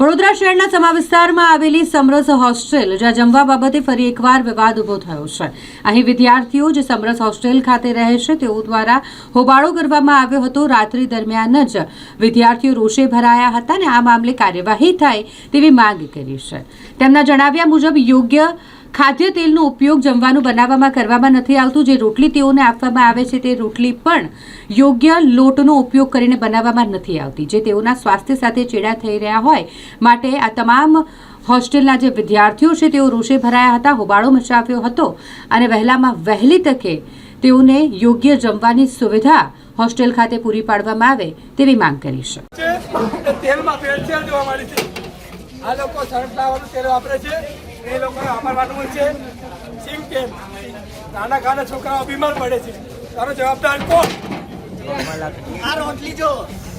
વડોદરા શહેરના સમા વિસ્તારમાં આવેલી સમરસ હોસ્ટેલ જ્યાં જમવા બાબતે ફરી એકવાર વિવાદ ઉભો થયો છે। અહીં વિદ્યાર્થીઓ જે સમરસ હોસ્ટેલ ખાતે રહે છે તેઓ દ્વારા હોબાળો કરવામાં આવ્યો હતો। રાત્રિ દરમિયાન જ વિદ્યાર્થીઓ રોષે ભરાયા હતા અને આ મામલે કાર્યવાહી થાય તેવી માંગ કરી છે। તેમના જણાવ્યા મુજબ યોગ્ય ખાદ્ય તેલનો ઉપયોગ જમવાનું બનાવવામાં કરવામાં નથી આવતું। જે રોટલી તેઓને આપવામાં આવે છે તે રોટલી પણ યોગ્ય લોટનો ઉપયોગ કરીને બનાવવામાં નથી આવતી, જે તેઓના સ્વાસ્થ્ય સાથે ચેડા થઈ રહ્યા હોય માટે આ તમામ હોસ્ટેલના જે વિદ્યાર્થીઓ છે તેઓ રોષે ભરાયા હતા, હોબાળો મચાવ્યો હતો અને વહેલામાં વહેલી તકે તેઓને યોગ્ય જમવાની સુવિધા હોસ્ટેલ ખાતે પૂરી પાડવામાં આવે તેવી માંગ કરી છે। તેલમાં ભેળસેળ જોવા મળી છે। આ લોકો સનફ્લાવરનું તેલ વાપરે છે, એ લોકોને વાપરવાનું છે સિંગ તેલ। નાના નાના છોકરાઓ બીમાર પડે છે, તારો જવાબદાર કોણ? આ રોટલી જો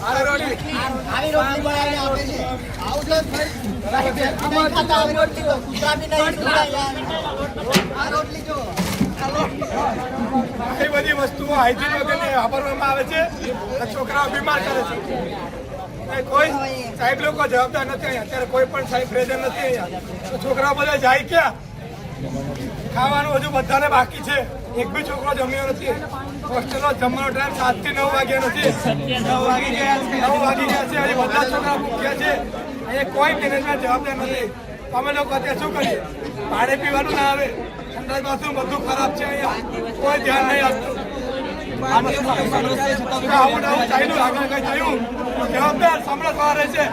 આવી રોટલી બનાવીને આપે છે। આવું તો ખાતા આવી રોટલી તો કુતરા બી નહીં આ રોટલી જો એ બધી વસ્તુઓ હાઇજીન વગરની વાપરવામાં આવે છે, છોકરાઓ બીમાર કરે છે। કોઈ સાહેબ લોકો જવાબદાર નથી। અત્યારે કોઈ પણ સાહેબ પ્રેઝન્ટ નથી અહીંયા, તો છોકરાઓ બધા જાય ક્યાં? ખાવાનું હજુ બધાને બાકી છે, એક બી છોકરો જમ્યો નથી। હોસ્ટેલનો જમવાનો ટાઈમ 7 થી 9 વાગ્યા નથી, 9 વાગી ગયા છે, હજી બધા છોકરા ભૂખ્યા છે। અહીંયા કોઈ મેનેજમેન્ટ જવાબદાર નથી। અમે લોકો અત્યારે શું કરીએ? પાણી પીવાનું ના આવે, ઠંડા બાથરૂમ બધું ખરાબ છે, અહીંયા કોઈ ધ્યાન નહીં આપતું। જવાબદાર સમરસ વાળા છે।